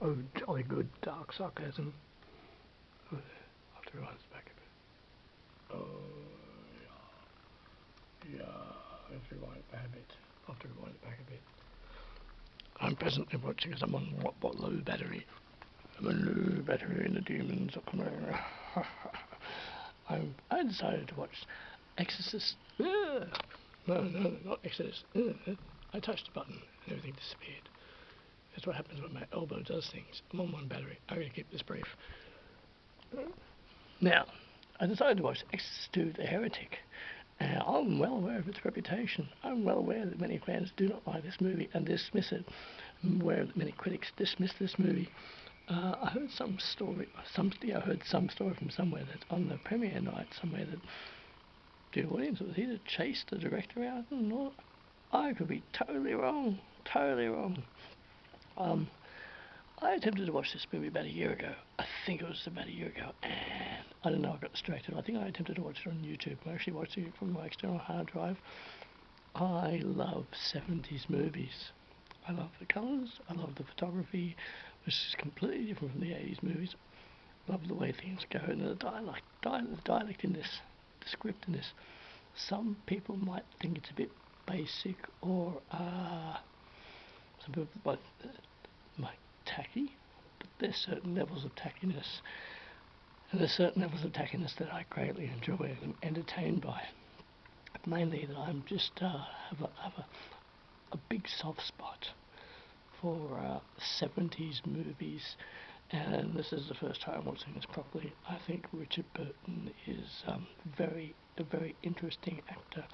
Oh, jolly good dark sarcasm. Oh, I'll have to rewind this back a bit. Oh, yeah. I'll have to rewind it back a bit. I'm presently watching because I'm on what low battery. I'm on low battery and the demons are coming. I decided to watch Exorcist. No, not Exorcist. I touched the button and everything disappeared. That's what happens when my elbow does things. I'm on one battery. I'm going to keep this brief. Now, I decided to watch Exorcist 2, The Heretic. I'm well aware of its reputation. I'm well aware that many fans do not like this movie and dismiss it. I'm aware that many critics dismiss this movie. I heard some story from somewhere that on the premiere night, somewhere that the audience was either chased the director out or not. I could be totally wrong. I attempted to watch this movie about a year ago. I think it was about a year ago, and I don't know, I got distracted. I think I attempted to watch it on YouTube. I actually watched it from my external hard drive. I love 70s movies. I love the colours, I love the photography, which is completely different from the 80s movies. I love the way things go, and the dialect in this, the script in this. Some people might think it's a bit basic or some people might tacky, but there's certain levels of tackiness, and there's certain levels of tackiness that I greatly enjoy and am entertained by. Mainly that I'm just have a big soft spot for 70s movies, and this is the first time watching this properly. I think Richard Burton is a very interesting actor,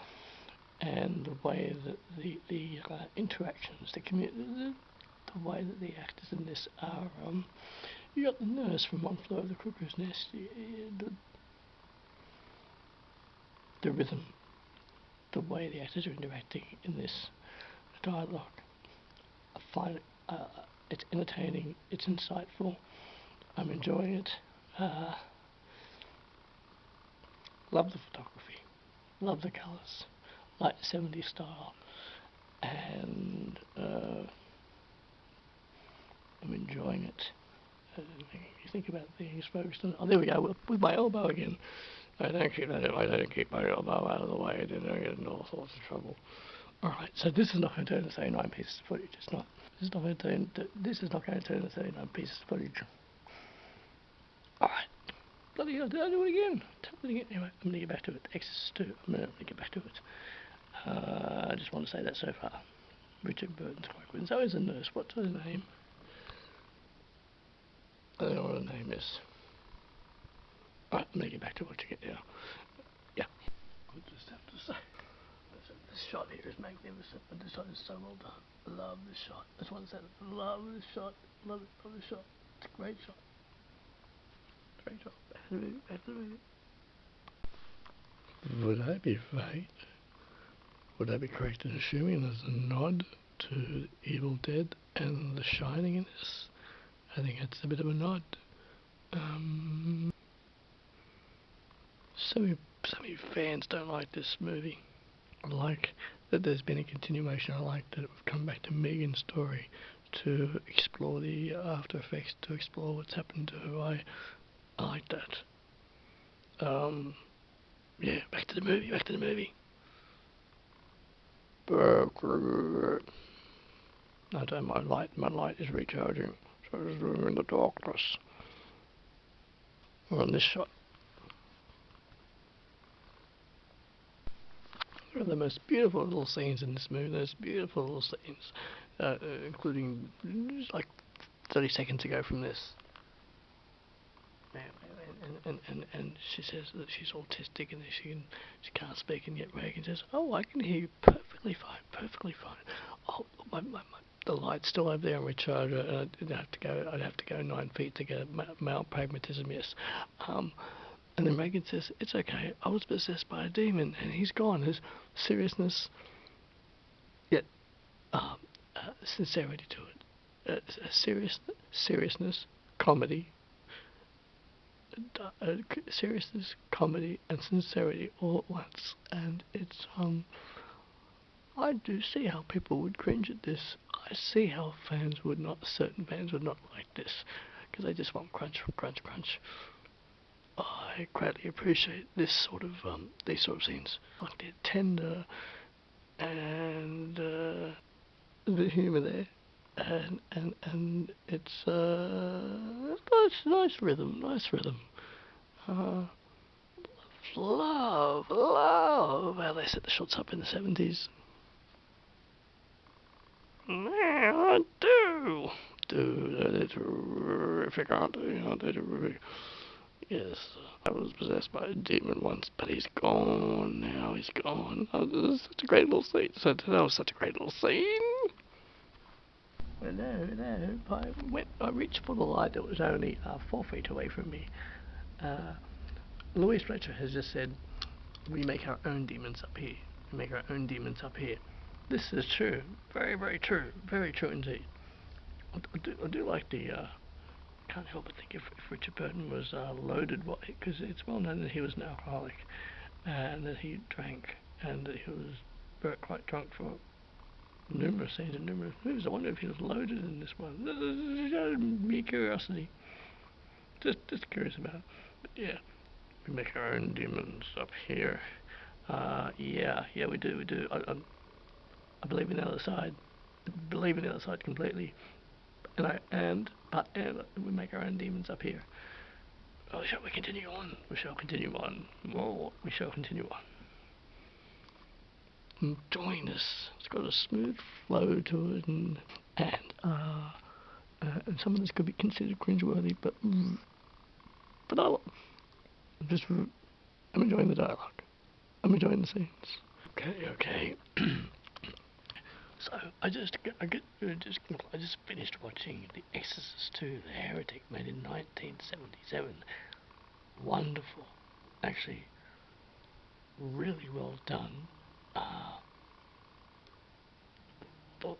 and the way that the interactions, the way that the actors in this are, you got the nurse from One Flew Over the Cuckoo's Nest, the rhythm, the way the actors are interacting in this dialogue. I find it, it's entertaining, it's insightful, I'm enjoying it. Love the photography, love the colours, like 70s style, and I'm enjoying it. You think about things focused on. Oh, there we go, with my elbow again. I don't keep my elbow out of the way, then I get in all sorts of trouble. Alright, so this is not going to turn into 39 pieces of footage. This is not going to turn into 39 pieces of footage. Alright. Bloody hell, did I do it again? Anyway, I'm going to get back to it. Exorcist 2. I'm going to get back to it. I just want to say that so far. Richard Burton's quite good. And so is the nurse. What's her name? I don't know what her name is. Alright, I'm going to get back to what you get now. Yeah. I just have to say, this shot here is magnificent. This shot is so well done. I love this shot. I just want to say that. Love this shot. Love this shot. It's a great shot. Great shot. Back to the movie. Would I be right? Would I be correct in assuming there's a nod to Evil Dead and The Shining in this? I think that's a bit of a nod. So many fans don't like this movie. I like that there's been a continuation. I like that we've come back to Megan's story to explore the after effects, to explore what's happened to her. I like that. Yeah, back to the movie. I don't, my light is recharging, so it's in the darkness. We're on this shot. There are the most beautiful little scenes in this movie. There's beautiful little scenes, including like 30 seconds ago from this. And she says that she's autistic and that she can't speak, and yet Reagan says, "Oh, I can hear you perfectly fine. Oh, the light's still over there on my charger, and I'd have to go 9 feet to get male pragmatism, yes." And then Reagan says, "It's okay. I was possessed by a demon, and he's gone." There's seriousness, yet sincerity to it. Seriousness, comedy. Seriousness, comedy, and sincerity all at once, and it's I do see how people would cringe at this. I see how certain fans would not like this, because they just want crunch, crunch, crunch. I greatly appreciate these sort of scenes. Like they're tender, and the humour there, and it's nice rhythm, Uh, love how they set the shots up in the 70s. Man, they're terrific, aren't they? They're terrific. Yes, I was possessed by a demon once, but he's gone now. He's gone. Oh, this is such a great little scene. That was such a great little scene. Hello. I reached for the light that was only 4 feet away from me. Louise Fletcher has just said, "We make our own demons up here. We make our own demons up here." This is true. Very, very true. Very true indeed. I do like the. Can't help but think if Richard Burton was loaded, because it's well known that he was an alcoholic, and that he drank, and that he was quite drunk for numerous scenes and numerous movies. I wonder if he was loaded in this one. Mere curiosity. Just curious about it. But yeah, we make our own demons up here. Yeah, we do. I believe in the other side. Believe in the other side completely. And we make our own demons up here. Oh, shall we continue on? We shall continue on. More. We shall continue on. Enjoying this. It's got a smooth flow to it, and some of this could be considered cringeworthy, but I'm enjoying the dialogue. I'm enjoying the scenes. Okay. So I just finished watching The Exorcist 2, The Heretic, made in 1977. Wonderful, actually, really well done. Thought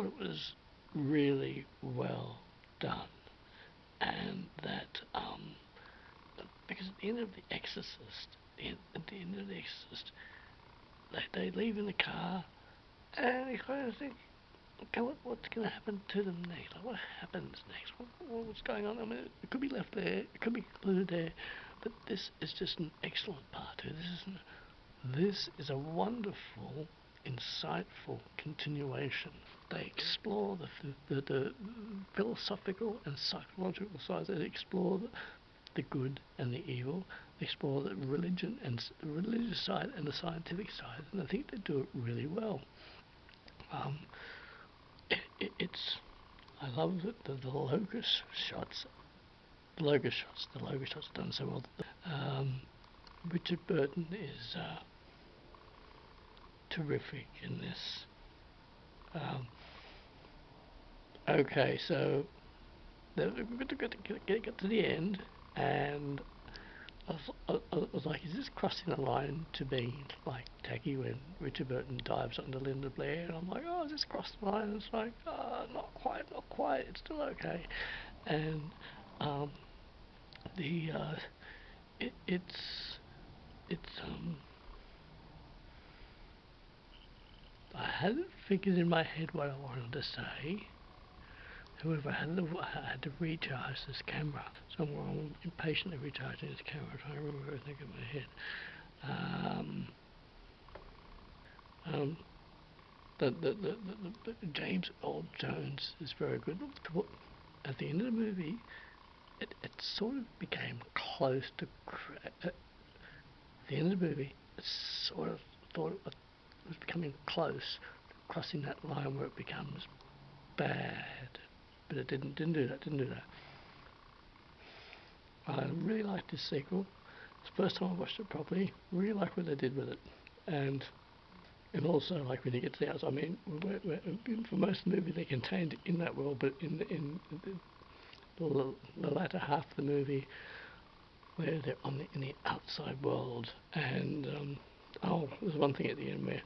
it was really well done, and that because at the end of The Exorcist, they leave in the car, and you kind of think, okay, what's going to happen to them next? Like, what happens next? What's going on? I mean, it could be left there, it could be concluded there, but this is just an excellent part to it. This is a wonderful, insightful continuation. They explore the philosophical and psychological sides. They explore the good and the evil. They explore the religion and the religious side and the scientific side, and I think they do it really well. I love the locus shots. The locus shots are done so well. Richard Burton is terrific in this. Okay, so we've got to get to the end, and I was like, is this crossing the line to be like tacky when Richard Burton dives onto Linda Blair? And I'm like, oh, is this crossed the line? And it's like, not quite. It's still okay. And I hadn't figured in my head what I wanted to say. However, I had to recharge this camera. So I'm impatiently recharging this camera, trying to remember everything in my head. The James Earl Jones is very good. At the end of the movie, it sort of became close to. At the end of the movie, it sort of thought it was becoming close to crossing that line where it becomes bad, but it didn't do that. I really liked this sequel. It's the first time I watched it properly. Really like what they did with it, and also like when you get to the outside. I mean, for most of the movie they're contained in that world, but in the latter half of the movie, where they're in the outside world, and there's one thing at the end where,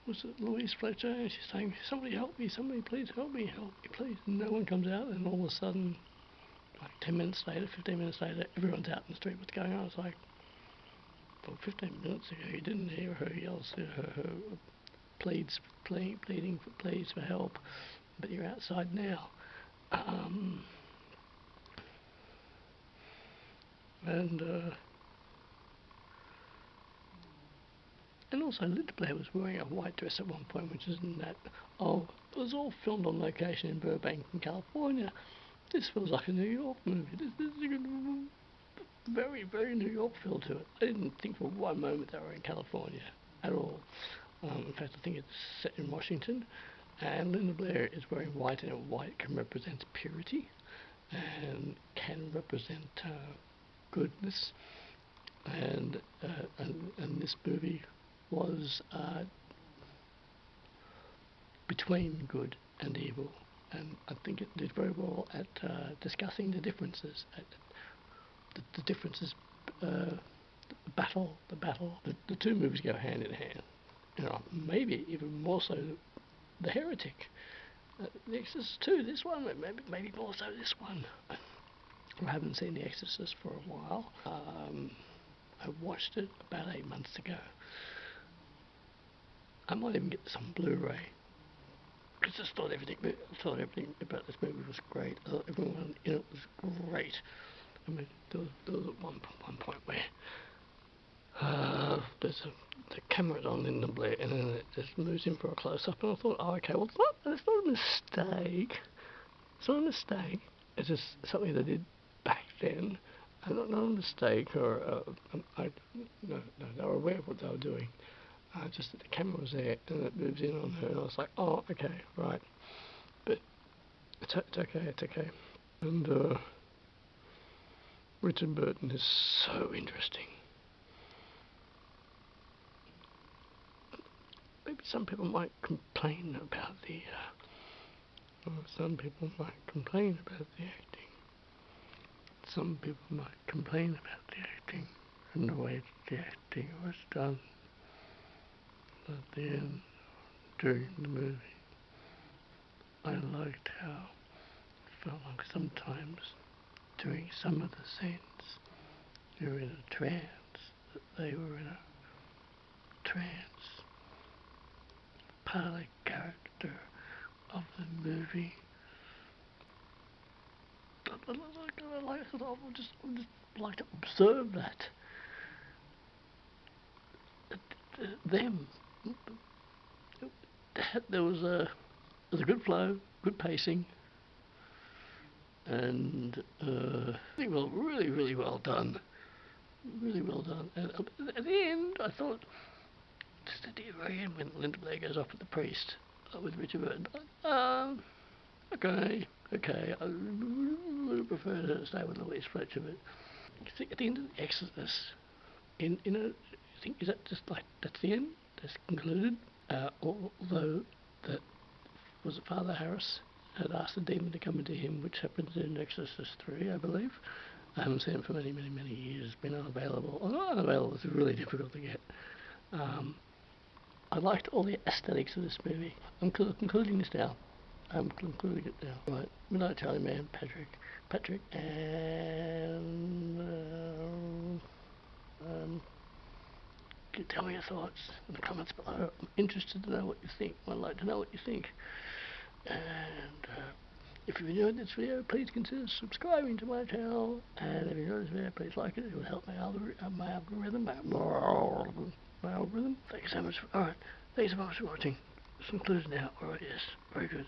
was it Louise Fletcher? And she's saying, "Somebody help me! Somebody please help me! Help me, please!" And no one comes out, and all of a sudden, like 10 minutes later, 15 minutes later, everyone's out in the street. What's going on? It's like, well, 15 minutes ago you didn't hear her yell, her pleads for help, but you're outside now. And also Linda Blair was wearing a white dress at one point, which isn't that. Oh, it was all filmed on location in Burbank, in California. This feels like a New York movie. This is a very, very New York feel to it. I didn't think for one moment they were in California at all. In fact, I think it's set in Washington. And Linda Blair is wearing white, and white can represent purity and can represent goodness. And this movie was between good and evil, and I think it did very well at discussing the differences, the differences, the battle. The two movies go hand in hand. You know, maybe even more so the Heretic, The Exorcist 2. This one, maybe more so this one. I haven't seen The Exorcist for a while. I watched it about 8 months ago. I might even get this on Blu-ray. I just thought everything about this movie was great. I thought everyone in it was great. I mean, there was one point where the camera's on Linda Blair, and then it just moves in for a close-up, and I thought, oh, okay, well, it's not a mistake. It's not a mistake. It's just something they did back then. Not a mistake, or no, they were aware of what they were doing. Just that the camera was there, and it moves in on her, and I was like, oh, okay, right. But it's okay. And Richard Burton is so interesting. Maybe some people might complain about the acting. Some people might complain about the acting and the way that the acting was done at the end during the movie. I liked how it felt like sometimes during some of the scenes you were in a trance, that they were in a trance. Part of the character of the movie. I would just like to observe that. Them. There was a good flow, good pacing, and really well done. Really well done. And at the end, I thought, just at the very end when Linda Blair goes off with the priest, with Richard Burton, okay. I would have preferred her to stay with Louise Fletcher, but at the end of The Exorcist, I think, is that just like, that's the end? That's concluded? Although that was it Father Harris had asked the demon to come into him, which happens in Exorcist 3, I believe. I haven't seen it for many years. It's been unavailable. Not unavailable, it's really difficult to get. I liked all the aesthetics of this movie. I'm concluding this now. I'm concluding it now. Right. Midnight Charlie Man, Patrick, and tell me your thoughts in the comments below. I'm interested to know what you think. I'd like to know what you think. And if you've enjoyed this video, please consider subscribing to my channel. And if you enjoyed this video, please like it. It will help my algorithm. Thanks so much. Alright. Thanks so much for watching. It's concluded now. Alright, yes. Very good.